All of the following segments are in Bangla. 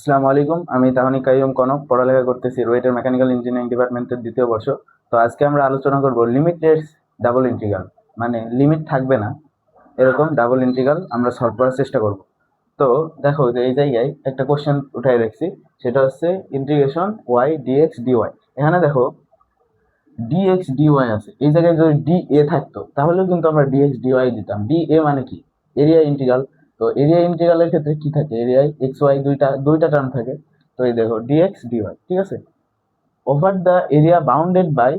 আসসালামু আলাইকুম। আমি তাহনিক কাইয়ুম কনক, পড়ালেখা করতেছি রুয়েটের মেকানিক্যাল ইঞ্জিনিয়ারিং ডিপার্টমেন্টের দ্বিতীয় বর্ষ। তো আজকে আমরা আলোচনা করব লিমিটেড ডাবল ইন্টিগ্রাল, মানে লিমিট থাকবে না এরকম ডাবল ইন্টিগ্রাল আমরা সলভ করার চেষ্টা করব। তো দেখো যে এই জায়গায় একটা কোশ্চেন উঠাই দেখছি, সেটা হচ্ছে ইন্টিগ্রেশন ওয়াই ডিএক্স ডিওয়াই। এখানে দেখো ডিএক্স ডিওয়াই আছে, এই জায়গায় যদি ডি এ থাকতো তাহলেও কিন্তু আমরা ডিএক্স ডিওয়াই দিতাম। ডি এ মানে কি? Area integral. তো এরিয়া ইন্টিগ্রালের ক্ষেত্রে কি থাকে? এরিয়ায় এক্স ওয়াই দুইটা টার্ম থাকে। তো এই দেখো ডিএক্স ডিওয়াই, ঠিক আছে, over the area bounded by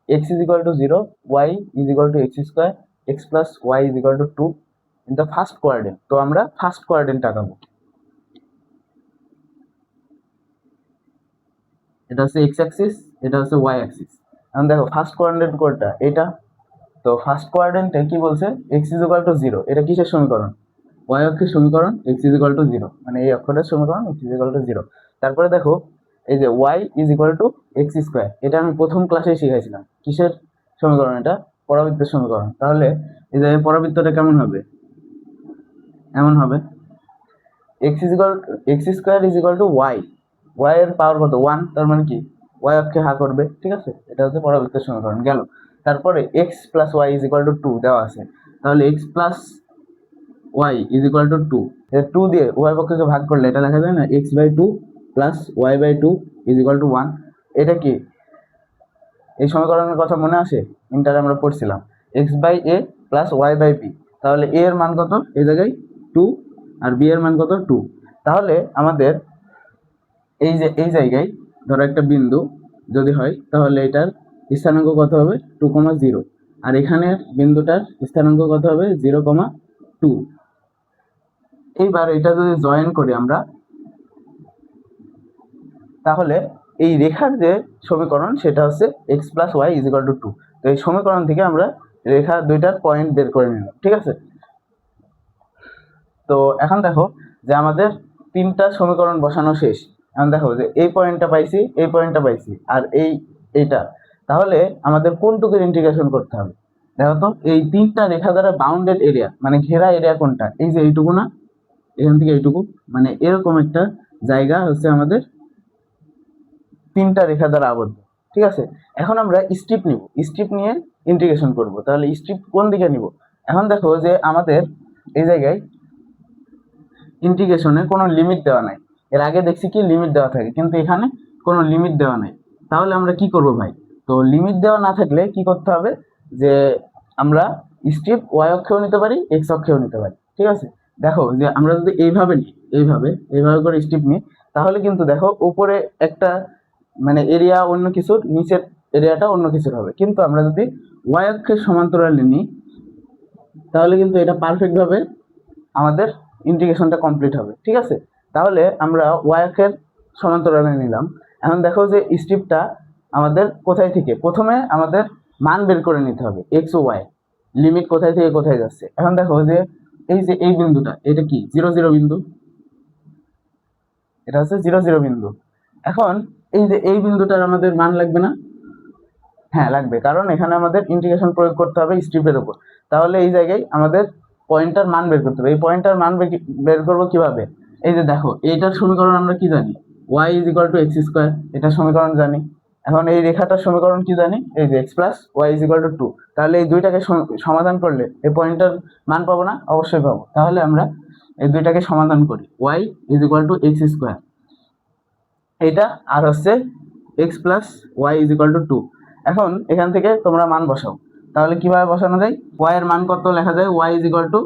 x is equal to 0, y is equal to x square, x plus y is equal to 2 in the first quadrant. তো আমরা ফার্স্ট কোয়াড্রেন্ট আঁকাবো। এটা হচ্ছে এক্স অ্যাক্সিস, এটা হচ্ছে ওয়াই অ্যাক্সিস। এখন দেখো ফার্স্ট কোয়াড্রেন্ট কোনটা? এটা। তো ফার্স্ট কোয়াড্রেন্টে কি বলছে? X is equal to 0। এটা কিসের সমীকরণ? ওয়াই অক্ষের সমীকরণ, এক্স ইজ ইকুয়াল টু 0, মানে এই অক্ষরের সমীকরণ এক্স ইজ ইকুয়াল টু 0। তারপরে দেখো এই যে y is equal to x square, এটা আমি প্রথম ক্লাসেই শিখাইছিলাম। কিসের সমীকরণ? এটা পরাবৃত্তের সমীকরণ। তাহলে এই যে পরাবৃত্তটা কেমন হবে? এমন হবে x square is equal to y. Y এর পাওয়ার কত? 1, তার মানে কি ওয়াই অক্ষে হা করবে, ঠিক আছে। এটা হচ্ছে পরাবৃত্তের সমীকরণ গেল। তারপরে x plus y is equal to 2 দেওয়া আছে। তাহলে x plus y is equal to 2, এটা 2 দিয়ে উভয় পক্ষকে ভাগ করলে এটা লেখা যায় না, x by 2 plus y by 2 is equal to 1। এটা কি এই সমীকরণের কথা মনে আসে? ইন্টারে আমরা পড়ছিলাম x by a plus y by b. তাহলে এ এর মান কত? এই জায়গায় 2, আর বি এর মান কত? 2। তাহলে আমাদের এই যে এই জায়গায় ধরো একটা বিন্দু যদি হয়, তাহলে এটার স্থানাঙ্ক কত হবে? 2,0। আর এখানে বিন্দুটার স্থানাঙ্ক কত হবে? 0,2। এইবার এটা যদি জয়েন করি আমরা, তাহলে এই রেখার যে সমীকরণ সেটা হচ্ছে x plus y is equal to 2। তো এই সমীকরণ থেকে আমরা রেখা দুইটার পয়েন্ট বের করে নিলাম, ঠিক আছে। তো এখন দেখো যে আমাদের তিনটা সমীকরণ বসানো শেষ। এখন দেখো যে এই পয়েন্টটা পাইছি, এই পয়েন্টটা পাইছি, আর এইটা। তাহলে আমাদের কোনটুকুর ইন্টিগ্রেশন করতে হবে? দেখো তো এই তিনটা রেখা দ্বারা বাউন্ডেড এরিয়া, মানে ঘেরা এরিয়া কোনটা? এই যে এইটুকু না, এখান থেকে এইটুকু, মানে এরকম একটা জায়গা হচ্ছে আমাদের তিনটা রেখা দ্বারা আবদ্ধ, ঠিক আছে। এখন আমরা স্ট্রিপ নিব, স্ট্রিপ নিয়ে ইন্টিগ্রেশন করব। তাহলে স্ট্রিপ কোন দিকে নিব? এখন দেখো যে আমাদের এই জায়গায় ইন্টিগ্রেশনে কোনো লিমিট দেওয়া নাই। এর আগে দেখছি কি লিমিট দেওয়া থাকে, কিন্তু এখানে কোনো লিমিট দেওয়া নাই। তাহলে আমরা কি করব ভাই? তো লিমিট দেওয়া না থাকলে কি করতে হবে? যে আমরা স্ট্রিপ ওয়াই অক্ষেও নিতে পারি, এক্স অক্ষেও নিতে পারি, ঠিক আছে। দেখো যে আমরা যদি এইভাবে নিই, এইভাবে করে স্ট্রিপ নিই, তাহলে কিন্তু দেখো উপরে একটা মানে এরিয়া অন্য কিছুর, নিচের এরিয়াটা অন্য কিছুর হবে। কিন্তু আমরা যদি ওয়াই অক্ষের সমান্তরালে নিই, তাহলে কিন্তু এটা পারফেক্ট ভাবে আমাদের ইন্টিগ্রেশনটা কমপ্লিট হবে, ঠিক আছে। তাহলে আমরা ওয়াই অক্ষের সমান্তরালে নিলাম। এখন দেখো যে স্ট্রিপটা আমাদের কোথায় থেকে? প্রথমে আমাদের মান বের করে নিতে হবে এক্স ও ওয়াই, লিমিট কোথায় থেকে কোথায় যাচ্ছে। এখন দেখো যে এই বিন্দুটা, এটা কি 0,0 বিন্দু, এটা হচ্ছে 0,0 বিন্দু। এখন এই যে এই বিন্দুটার আমাদের মান লাগবে না? হ্যাঁ লাগবে, কারণ এখানে আমাদের ইন্টিগ্রেশন প্রয়োগ করতে হবে স্ট্রিপের উপর। তাহলে এই জায়গায় আমাদের পয়েন্টার মান বের করতে হবে। এই পয়েন্টার মান বের করবো কিভাবে? এই যে দেখো এইটার সমীকরণ আমরা কি জানি? Y is equal to x square, এটার সমীকরণ জানি। এখন এই রেখাটার সমীকরণ কি জানি? এই যে x plus y is equal to 2। তাহলে এই দুইটাকে সমাধান করলে এই পয়েন্টার মান পাবো না? অবশ্যই পাবো। তাহলে আমরা এই দুইটাকে সমাধান করি। Y is equal to x square, এইটা, আর হচ্ছে x plus y is equal to 2। এখন এখান থেকে তোমরা মান বসাও। তাহলে কিভাবে বসানো যায়? ওয়াই এর মান কত লেখা যায়? Y is equal to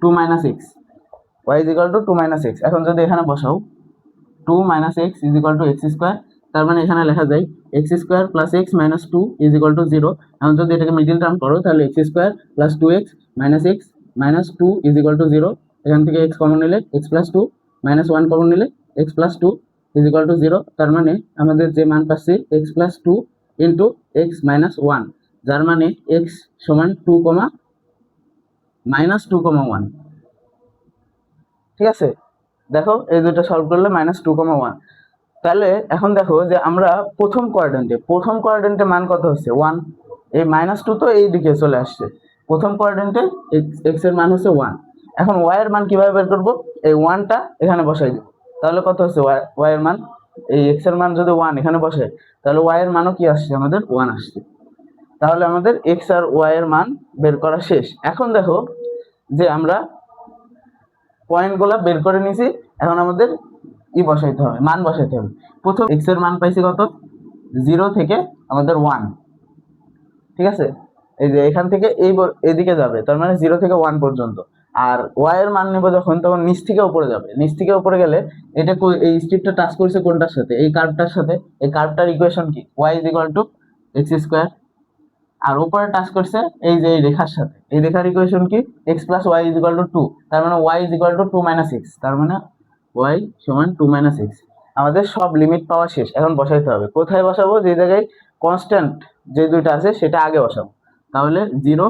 2 minus x, y is equal to 2 minus x. এখন যদি এখানে বসাও 2 minus x is equal to x square, তার মানে এখানে লেখা যায় x square plus x minus 2 is equal to 0। এখন যদি এটাকে মিডিল টার্ম করো, তাহলে x square plus 2x minus x minus 2 is equal to 0। এখান থেকে এক্স কমন নিলে এক্স প্লাস 2, মাইনাস 1 কমন নিলে x plus 2 is equal to 0। তার মানে আমাদের যে মান পাচ্ছি x plus 2 into x minus 1, যার মানে এক্স সমান 2, মাইনাস 2,1, ঠিক আছে। দেখো এই দুটো সলভ করলে মাইনাস 2,1। তাহলে এখন দেখো যে আমরা প্রথম কোয়াড্রেন্টে মান কত হচ্ছে? 1। এই মাইনাস 2 তো এই দিকে চলে আসছে। প্রথম কোয়াড্রেন্টে এক্স এর মান হচ্ছে 1। এখন ওয়াই এর মান কিভাবে বের করব? এই 1টা এখানে বসাই দেব। তাহলে কত হচ্ছে ওয়াই এর মান, এই এক্স এর মান যদি 1 এখানে বসে তাহলে ওয়াই এর মানও কি আসছে আমাদের 1 আসছে। তাহলে আমাদের এক্স আর ওয়াই এর মান বের করা শেষ। এখন দেখো যে আমরা পয়েন্টগুলো বের করে নিয়েছি, এখন আমাদের বসাইতে হবে, মান বসাইতে হবে। প্রথম এক্স এর মান পাইছি কত, 0 থেকে আমাদের 1, ঠিক আছে। এই যে এখান থেকে এদিকে যাবে, তার মানে 0 থেকে 1 পর্যন্ত। আর ওয়াই এর মান নেব যখন, তখন নিচ থেকে উপরে যাবে। নিচ থেকে উপরে গেলে এটা এই স্ট্রিপটা টাচ করছে কোনটার সাথে, এই কার্ভটার সাথে। এই কার্ভটার ইকুয়েশন কি, Y is equal to x square. আর উপরে টাচ করছে এই যে এই রেখার সাথে, এই রেখার ইকুয়েশন কি, x plus y is equal to 2। তার মানে y is equal to 2 minus x, তার মানে ওয়াই সমান 2 মাইনাস এক্স। আমাদের সব লিমিট পাওয়া শেষ, এখন বসাইতে হবে। কোথায় বসাবো, যে জায়গায় কনস্ট্যান্ট যে দুইটা আছে সেটা আগে বসাবো। তাহলে 0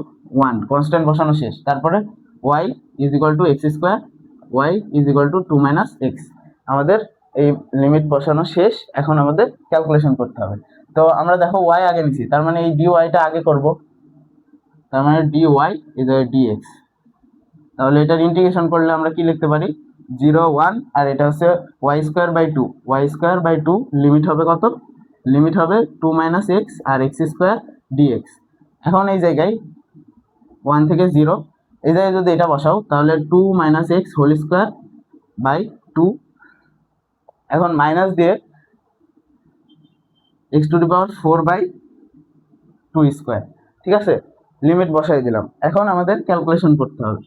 1 কনস্ট্যান্ট বসানো শেষ। তারপরে y is equal to x square, y is equal to 2 minus x. আমাদের এই লিমিট বসানো শেষ, এখন আমাদের ক্যালকুলেশন করতে হবে। তো আমরা দেখো ওয়াই আগে নিছি, তার মানে এই ডি ওয়াইটা আগে করব, তার মানে ডি ওয়াই ইজ ডিএক্স। তাহলে এটার ইন্টিগ্রেশন করলে আমরা কি লিখতে পারি, 0 1, আর এটা হচ্ছে y square by 2, y square by 2 limit হবে কত, লিমিট হবে 2 মাইনাস এক্স আর এক্স স্কোয়ার ডিএক্স। এখন এই জায়গায় 1 থেকে 0, এই জায়গায় যদি এটা বসাও তাহলে 2 minus x whole square by 2, এখন মাইনাস দিয়ে x to the power 4 by 2 square, ঠিক আছে। লিমিট বসাই দিলাম, এখন আমাদের ক্যালকুলেশন করতে হবে।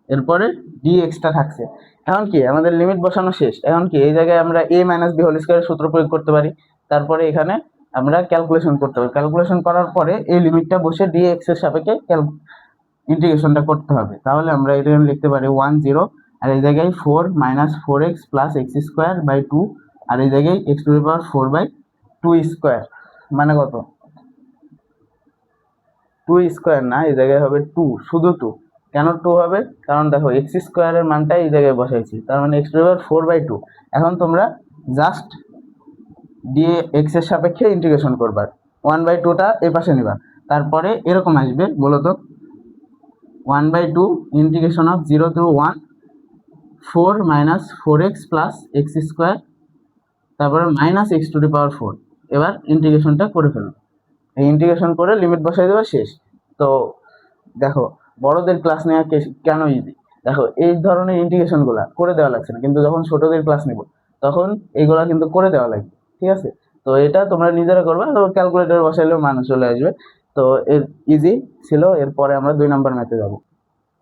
এরপরে ডিএক্সটা থাকছে। এখন কি আমাদের লিমিট বসানো শেষ, এখন কি এই জায়গায় আমরা এ মাইনাস বি হোল স্কোয়ারের সূত্র প্রয়োগ করতে পারি। তারপরে এখানে আমরা ক্যালকুলেশন করতে পারি, ক্যালকুলেশন করার পরে এই লিমিটটা বসে ডিএক্স এর সাপেক্ষে ইন্টিগ্রেশনটা করতে হবে। তাহলে আমরা এটা লিখতে পারি 1 0, আর এই জায়গায় 4 minus 4x plus x square by 2, আর এই জায়গায় x to the power 4 by 2 square, মানে কত 2 স্কোয়ার না, এই জায়গায় হবে 2, শুধু 2। কেন 2 হবে, কারণ দেখো এক্স স্কোয়ারের মানটা এই জায়গায় বসাইছি, তার মানে x to the power 4 by 2। এখন তোমরা জাস্ট দিয়ে এক্স এর সাপেক্ষে ইন্টিগ্রেশন করবা, 1 বাই 2টা এই পাশে নিবা, তারপরে এরকম আসবে বলতো 1 by 2 integration of 0 to 1 4 minus 4x plus x square, তারপরে minus x to the power 4। এবার ইন্টিগ্রেশনটা করে ফেলো, এই ইন্টিগ্রেশন করে লিমিট বসাই দেওয়া শেষ। তো দেখো বড়দের ক্লাস নেওয়া কেন ইজি, দেখো এই ধরনের ইন্টিগ্রেশনগুলো করে দেওয়া লাগছে না, কিন্তু যখন ছোটদের ক্লাস নিব তখন এইগুলা কিন্তু করে দেওয়া লাগবে, ঠিক আছে। তো এটা তোমরা নিজেরা করবে, তো ক্যালকুলেটর বসাইলেও মান চলে আসবে। তো এর ইজি ছিল। এরপরে আমরা 2 নম্বর ম্যাথে যাব।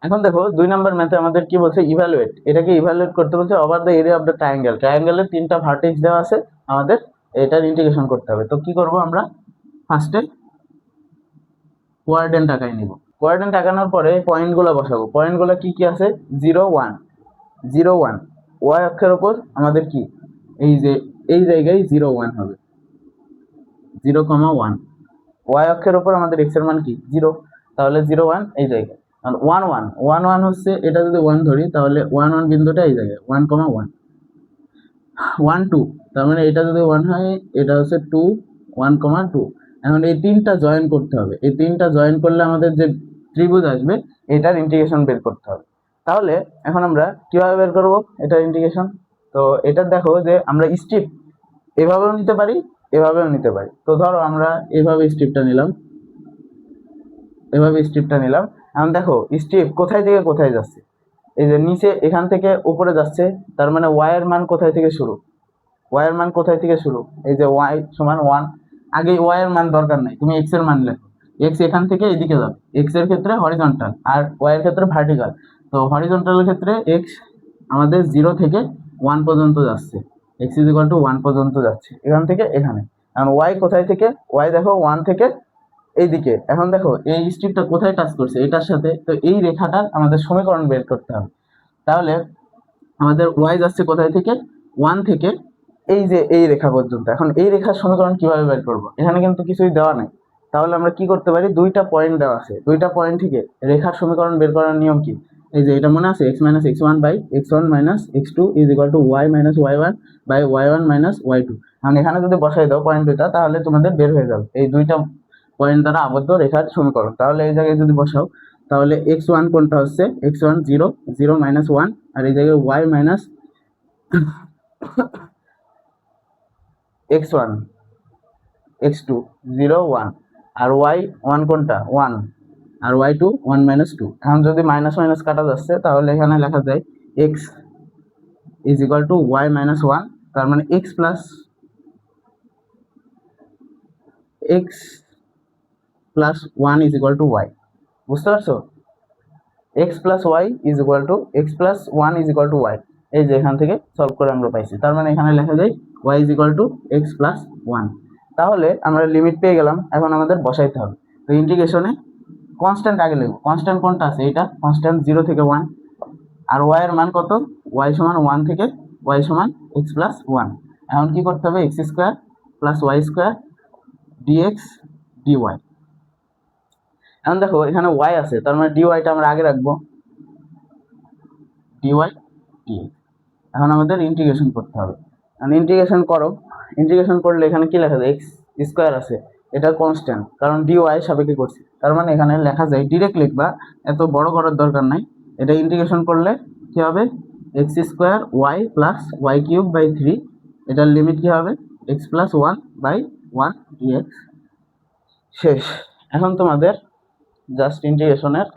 এখন দেখো 2 নম্বর ম্যাথে আমাদের কি বলছে, ইভ্যালুয়েট। এটাকে ইভ্যালুয়েট করতে বলছে over the area of the triangle. ট্রায়াঙ্গেলের 3টা ভার্টেক্স দেওয়া আছে, আমাদের এটার ইন্টিগ্রেশন করতে হবে। তো কি করব, আমরা ফার্স্টে কোয়াড্রেন্ট আঁকাই নিব। কোয়াড্রেন্ট আঁকানোর পরে পয়েন্টগুলো বসাবো। পয়েন্টগুলো কি কি আছে, 0 1 0 1, ওয়াই অক্ষের উপর আমাদের কি, এই যে এই জায়গায় 0 1 হবে, 0 1। ওয়াই অক্ষের উপর আমাদের এক্স এর মান কি 0, তাহলে 0 1 এই জায়গায়। আর 1 1 1 1 হচ্ছে, এটা যদি 1 ধরি তাহলে 1 1 বিন্দুটা এই জায়গায় 1 1 1 2, তার মানে এটা যদি 1 হয় এটা হচ্ছে 2 1 2। এখন এই 3টা জয়েন করতে হবে, এই 3টা জয়েন করলে আমাদের যে ত্রিভুজ আসবে এটার ইন্টিগ্রেশন বের করতে হবে। তাহলে এখন আমরা কিভাবে বের করব এটার ইন্টিগ্রেশন। তো এটা দেখো যে আমরা স্ট্রিপ এভাবেও নিতে পারি, এভাবেও নিতে পারি। তো ধরো আমরা এভাবে স্ট্রিপটা নিলাম, এভাবে স্ট্রিপটা নিলাম। এখন দেখো স্ট্রিপ কোথায় থেকে কোথায় যাচ্ছে, এই যে নিচে এখান থেকে উপরে যাচ্ছে, তার মানে ওয়াই এর মান কোথায় থেকে শুরু, ওয়াই এর মান কোথায় থেকে শুরু, এই যে ওয়াই সমান 1। আগে ওয়াই এর মান দরকার নাই, তুমি এক্স এর মান লেখো। এক্স এখান থেকে এদিকে যাবে, এক্স এর ক্ষেত্রে হরিজন্টাল আর ওয়াই এর ক্ষেত্রে ভার্টিক্যাল। তো হরিজন্টালের ক্ষেত্রে এক্স আমাদের 0 থেকে 1 পর্যন্ত যাচ্ছে, এক্স ইজ ইকুয়াল টু 1 পর্যন্ত যাচ্ছে এখান থেকে এখানে। এখন ওয়াই কোথায় থেকে, ওয়াই দেখো 1 থেকে এইদিকে। এখন দেখো এই স্ট্রিপটা কোথায় টাচ করছে, এটার সাথে। তো এই রেখাটার আমাদের সমীকরণ বের করতে হবে। তাহলে আমাদের ওয়াই যাচ্ছে কোথায় থেকে, 1 থেকে এই যে এই রেখা পর্যন্ত। এখন এই রেখার সমীকরণ কিভাবে বের করব, এখানে কিন্তু কিছুই দেওয়া নাই। তাহলে আমরা কি করতে পারি, 2টা পয়েন্ট দেওয়া আছে, 2টা পয়েন্ট থেকে রেখার সমীকরণ বের করার নিয়ম কি, এই যে এটা মনে আছে, x minus x1 by x1 minus x2 is equal to y minus y1 by y1 minus y2। এখন এখানে যদি বসাই দাও পয়েন্ট 2টা, তাহলে তোমাদের বের হয়ে যাবে এই 2টা পয়েন্ট দ্বারা আবদ্ধ রেখার সমীকরণ। তাহলে এই জায়গায় যদি বসাও তাহলে x1 কোনটা হচ্ছে, x1 0 0 মাইনাস 1, আর এই জায়গায় y মাইনাস x1 x2 0 1 আর y1 কোনটা 1 আর y2 1 মাইনাস 2। এখন যদি মাইনাস মাইনাস কাটা যাচ্ছে তাহলে এখানে লেখা যায় x is equal to y minus 1, তার মানে x plus one is equal to y। বুঝতে পারছো? x plus y is equal to x plus one is equal to y. এই যে এখান থেকে সলভ করে আমরা পাইছি, তার মানে এখানে লেখা যায় y is equal to x plus one. তাহলে আমরা লিমিট পেয়ে গেলাম, এখন আমাদের বসাইতে হবে। তো ইন্টিগ্রেশনে কনস্ট্যান্ট আগে লিখব। কনস্ট্যান্ট কোনটা আছে? এটা কনস্ট্যান্ট 0 থেকে 1। আর y এর মান কত? y সমান 1 থেকে y সমান এক্স প্লাস ওয়ান। এখন কি করতে হবে? X square plus y square dx dy. এখন দেখো এখানে y আছে, তার মানে ডিওয়াইটা আমরা আগে রাখবো, ডিওয়াই ডিএক্স। এখন আমাদের ইন্টিগ্রেশন করতে হবে। ইন্টিগ্রেশন করো, ইন্টিগ্রেশন করলে এখানে কি লেখা যায়? এক্স স্কোয়ার আছে, এটা কনস্ট্যান্ট, কারণ ডিওয়াই সাপেক্ষে করছি, তার মানে এখানে লেখা যায়, ডিরেক্ট লিখবা, এত বড় করার দরকার নাই। এটা ইন্টিগ্রেশন করলে কি হবে? X square y plus y cube by 3, এটার লিমিট কি হবে? X plus one by one dx. শেষ। এখন তোমাদের জাস্ট ইন্টিগ্রেশনের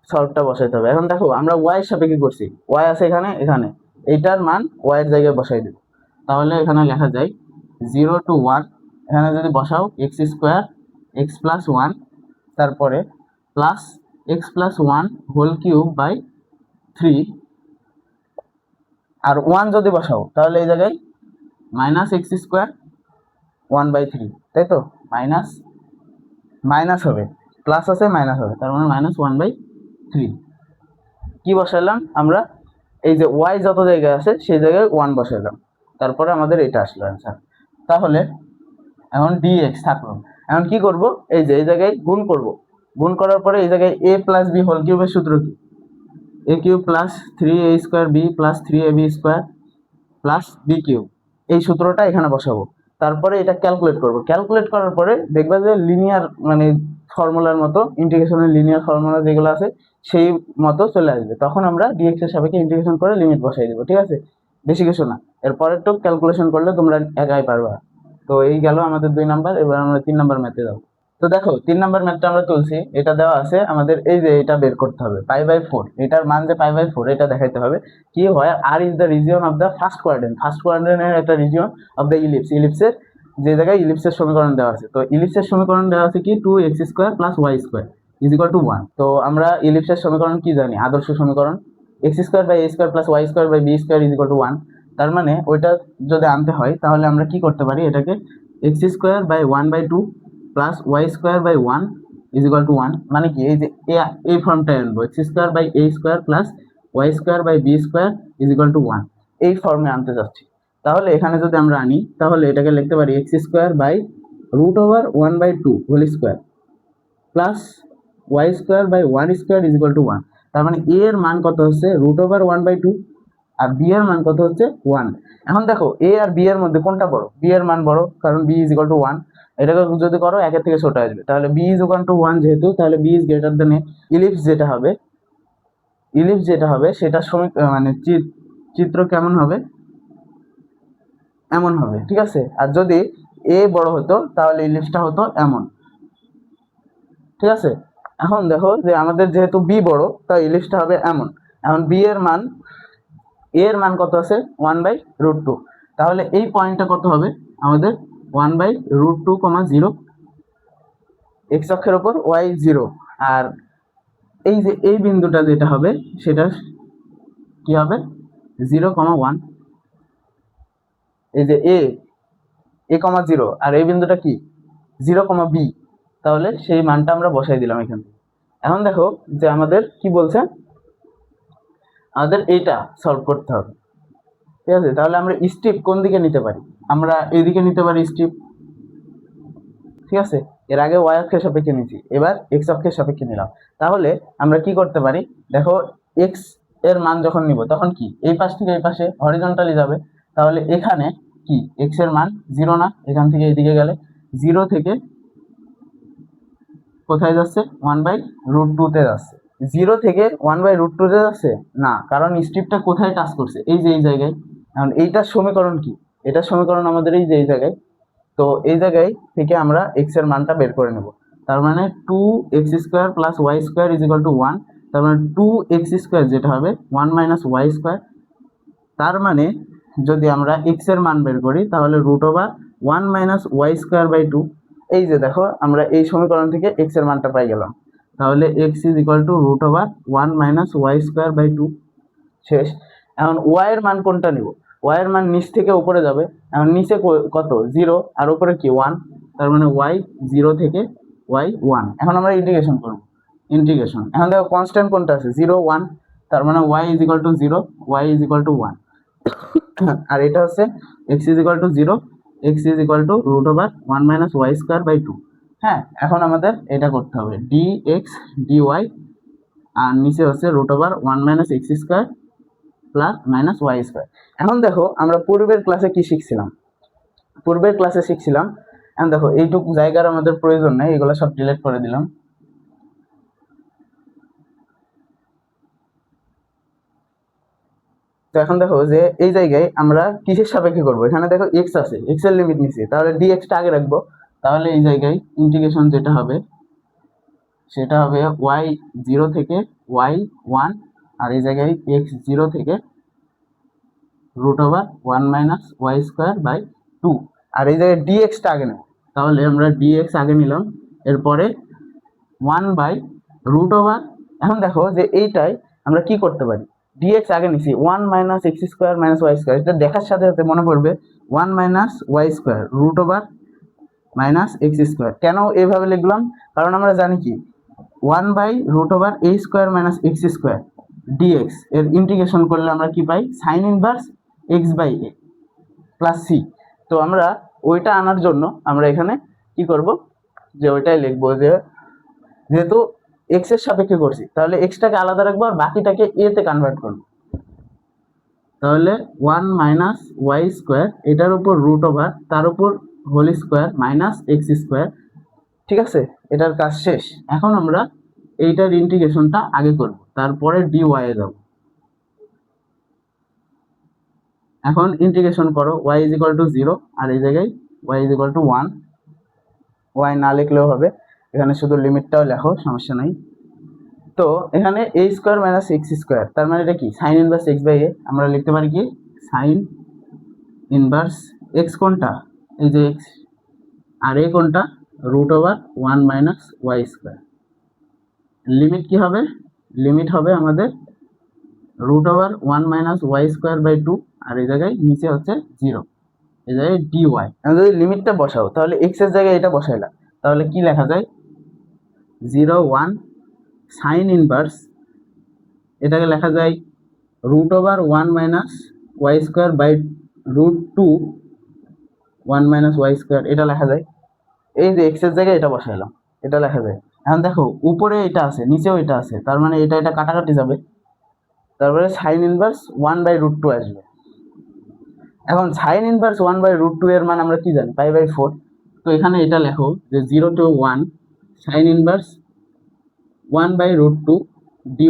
সলভটা বসাইতে হবে। এখন দেখো আমরা ওয়াই এর সাপেক্ষে করছি, ওয়াই আছে এখানে, এখানে এইটার মান ওয়াই এর জায়গায় বসাই দেব। তাহলে এখানে লেখা যায় 0 to 1, এখানে যদি বসাও X square x plus one, তারপরে plus X plus one whole cube by 3, আর 1 যদি বসাও তাহলে এই জায়গায় মাইনাস এক্স স্কোয়ার 1/3, তাই তো? মাইনাস মাইনাস হবে, প্লাস আছে মাইনাস হবে, তার মানে মাইনাস 1/3। কি বসাইলাম আমরা? এই যে ওয়াই যত জায়গায় আছে সেই জায়গায় 1 বসাইলাম, তারপরে আমাদের এটা আসলো অ্যান্সার। তাহলে এখন ডিএক্স থাকলো। এখন কি করব? এই যে এই জায়গায় গুণ করব, গুণ করার পরে এই জায়গায় এ প্লাস বি হোল কিউবের সূত্র কি? A cube plus 3a square B plus 3ab square plus B cube, এই সূত্রটা এখানে বসাবো। তারপরে এটা ক্যালকুলেট করব, ক্যালকুলেট করার পরে দেখবা যে লিনিয়ার মানে ফর্মুলার মতো, ইন্টিগ্রেশনের লিনিয়ার ফর্মুলা যেগুলো আছে সেই মতো চলে আসবে। তখন আমরা ডিএক্স এর সাপেক্ষে ইন্টিগ্রেশন করে লিমিট বসাই দেবো, ঠিক আছে? বেশি কিছু না, এরপরে তো ক্যালকুলেশন করলে তোমরা একাই পারবা। তো এই গেল আমাদের 2 নাম্বার। এবার আমরা 3 নাম্বার ম্যাথে যাবো। তো দেখো 3 নাম্বার ম্যাথটা আমরা তুলছি, এটা দেওয়া আছে আমাদের, এই যে এটা বের করতে হবে π/4, এটার মান যে π/4 এটা দেখাইতে হবে। কি হয়? R is the region of the first quadrant, first কোয়াড্রেন্টের একটা রিজিয়ন অফ দ্য ইলিপস, ইলিপসের যে জায়গায় ইলিপসের সমীকরণ দেওয়া আছে। তো ইলিপসের সমীকরণ দেওয়া আছে কি? 2x square plus y square is equal to 1। তো আমরা ইলিপসের সমীকরণ কি জানি? আদর্শ সমীকরণ x square by a square plus y square by b square is equal to 1। তার মানে ওইটা যদি আনতে হয় তাহলে আমরা কি করতে পারি? এটাকে x স্কোয়ার বাই 1/2 প্লাস y square by 1 is equal to 1। মানে কি? এই যে এই ফর্মটা আনবো, x square by a square plus y square by b square is equal to 1, এই ফর্মে আনতে যাচ্ছি। তাহলে এখানে যদি আমরা আনি তাহলে এটাকে লিখতে পারি x square by root over 1/2 whole square plus y square by 1 square is equal to 1। তার মানে এ এর মান কত হচ্ছে? রুট ওভার 1/2, আর বি এর মান কত হচ্ছে? 1। এখন দেখো এ আর বি এর মধ্যে কোনটা বড়? বি এর মান বড়, কারণ বি ইজ ইকুয়াল টু 1। এটাকে যদি করো 1 এর থেকে ছোট আসবে, তাহলে বি ইজ ইকুয়াল টু 1 যেহেতু, তাহলে b is greater than a. Ellipse যেটা হবে, ইলিপস যেটা হবে সেটা মানে চিত্র কেমন হবে? এমন হবে, ঠিক আছে? আর যদি এ বড় হতো তাহলে ইলিপসটা হতো এমন, ঠিক আছে? এখন দেখো যে আমাদের যেহেতু বি বড় তাই ইলিপসটা হবে এমন। এখন বি এর মান, এর মান কত আছে? 1/√2, তাহলে এই পয়েন্টটা কত হবে আমাদের? 1/√2, 0, এক্স অক্ষের উপর ওয়াই 0। আর এই যে এই বিন্দুটা যেটা হবে সেটা কি হবে? 0,1। এই যে এ 0, আর এই বিন্দুটা কি? 0,b। তাহলে সেই মানটা আমরা বসাই দিলাম এখানে। এখন দেখো যে আমাদের কি বলছে, আমাদের এইটা সলভ করতে হবে, ঠিক আছে? তাহলে আমরা স্ট্রিপ কোন দিকে নিতে পারি? আমরা এইদিকে নিতে পারি স্ট্রিপ, ঠিক আছে? এর আগে ওয়াই অক্ষের সাপেক্ষে নিয়েছি, এবার এক্স অক্ষের সাপেক্ষে নিলাম। তাহলে আমরা কি করতে পারি? দেখো এক্স এর মান যখন নিব তখন কি এই পাশ থেকে এই পাশে হরিজন্টালি যাবে, তাহলে এখানে কি এক্স এর মান 0 না? এখান থেকে এদিকে গেলে 0 থেকে কোথায় যাচ্ছে? 1/√2 তে যাচ্ছে, 0 থেকে 1/√2 যাচ্ছে না, কারণ স্ট্রিপটা কোথায় টাচ করছে, এই যে এই জায়গায়। এখন এইটার সমীকরণ কি, এটার সমীকরণ আমাদের এই যে এই জায়গায়। তো এই জায়গায় থেকে আমরা এক্স এর মানটা বের করে নেব। তার মানে 2x² + y² = 1। তার মানে 2x² যেটা হবে 1 - y²। তার মানে যদি আমরা এক্স এর মান বের করি তাহলে √1 - y²/2। এই যে দেখো আমরা এই সমীকরণ থেকে এক্স এর মানটা পাই গেলাম। তাহলে x √1 - y²/2 শেষ। এখন y এর মান কোনটা নিব, y এর মান নিচ থেকে উপরে যাবে। এখন নিচে কত 0 আর উপরে কি 1, তার মানে y 0 থেকে y 1। এখন আমরা ইন্টিগ্রেশন করব, ইন্টিগ্রেশন। এখন দেখো কনস্ট্যান্ট কোনটা আছে 0 1, তার মানে y 0, y 1। আর এটা হচ্ছে x 0, x √1 - y²/2। হ্যাঁ, এখন আমাদের এটা করতে হবে dx dy, আর নিচে হচ্ছে √1 - x² + y²। এখন দেখো আমরা পূর্বের ক্লাসে কি শিখছিলাম, পূর্বের ক্লাসে শিখছিলাম। এখন দেখো এইটুকু জায়গার আমাদের প্রয়োজন নেই, এগুলো সব ডিলিট করে দিলাম। তো এখন দেখো যে এই জায়গায় আমরা কিসের সাপেক্ষে করব, এখানে দেখো এক্স আছে, এক্স এর লিমিট নিচ্ছি, তাহলে ডিএক্সটা আগে রাখবো। তাহলে এই জায়গায় ইন্টিগ্রেশন যেটা হবে সেটা হবে y 0 থেকে y 1, আর এই জায়গায় x 0 থেকে √1 - y²/2। আর এই জায়গায় ডিএক্সটা আগে নেব, তাহলে আমরা ডিএক্স আগে নিলাম, এরপরে 1/√। এখন দেখো যে এইটাই আমরা কি করতে পারি, ডিএক্স আগে নিছি 1 - x² - y²। এটা দেখার সাথে সাথে মনে পড়বে 1 - y² √x²। কেন এইভাবে লিখলাম, কারণ আমরা জানি কি 1/√a² - x² dx এর ইন্টিগ্রেশন করলে আমরা কি পাই, sin inverse x/a plus c। তো আমরা ওইটা আনার জন্য আমরা এখানে কি করব, যে ওইটাই লিখবো, যে যেহেতু x এর সাপেক্ষে করছি তাহলে xটাকে আলাদা রাখবো আর বাকিটাকে a তে কনভার্ট করব। তাহলে 1 - y², এটার উপর √, তার উপর হোল স্কোয়ার -x²। ঠিক আছে, এটার কাজ শেষ। এখন আমরা এইটার ইন্টিগ্রেশনটা আগে করব, তারপরে dy এ যাব। এখন ইন্টিগ্রেশন করো y 0, আর এই জায়গায় y 1। y না লিখলেও হবে, এখানে শুধু লিমিটটাও লেখো, সমস্যা নাই। তো এখানে a² - x², তার মানে এটা কি sin ইনভার্স x/a। আমরা লিখতে পারি কি sin ইনভার্স x কোনটা, এই যে x, আর a কোনটা √1 - y²। লিমিট কি হবে, লিমিট হবে আমাদের √1 - y²/2, আর এই জায়গায় নিচে হচ্ছে 0, এই জায়গায় dy। যদি লিমিটটা বসাও তাহলে x এর জায়গায় এটা বসাইলা, তাহলে কি লেখা যায় 0 1 sin ইনভার্স, এটাকে লেখা যায় √1 - y²/√2 1 - y², এটা লেখা যায়। এই যে x এর জায়গায় এটা বসাইলাম, এটা লেখা যায়। এখন দেখো উপরে এটা আছে, নিচেও এটা আছে, তার মানে এটা কাটাকাটি যাবে, তারপরে sin ইনভার্স 1/√2 আসবে। এখন sin ইনভার্স 1/√2 এর মান আমরা কি জানি, π/4। তো এখানে এটা লেখো যে 0 to 1 sin ইনভার্স 1/√2 dy,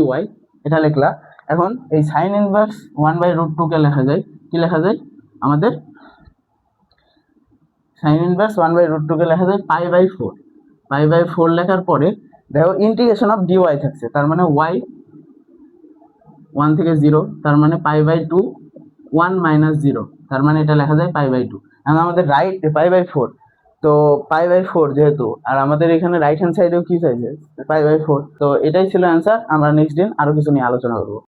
এটা লিখলা। এখন এই sin ইনভার্স 1/√2 কে লেখা যায়, কি লেখা যায় আমাদের, sin ইনভার্স 1/√2 কে লেখা যায় π/4। π/4 লেখার পরে দেখো ইন্টিগ্রেশন অফ dy থাকছে, তার মানে y 1 থেকে 0, তার মানে π/2 1 - 0, তার মানে এটা লেখা যায় π/2। এখন আমাদের রাইট π/4, তো π/4 যেহেতু, আর আমাদের এখানে রাইট হ্যান্ড সাইডেও কি চাইছে π/4। তো এটাই ছিল অ্যান্সার। আমরা নেক্সট দিন আরো কিছু নিয়ে আলোচনা করবো।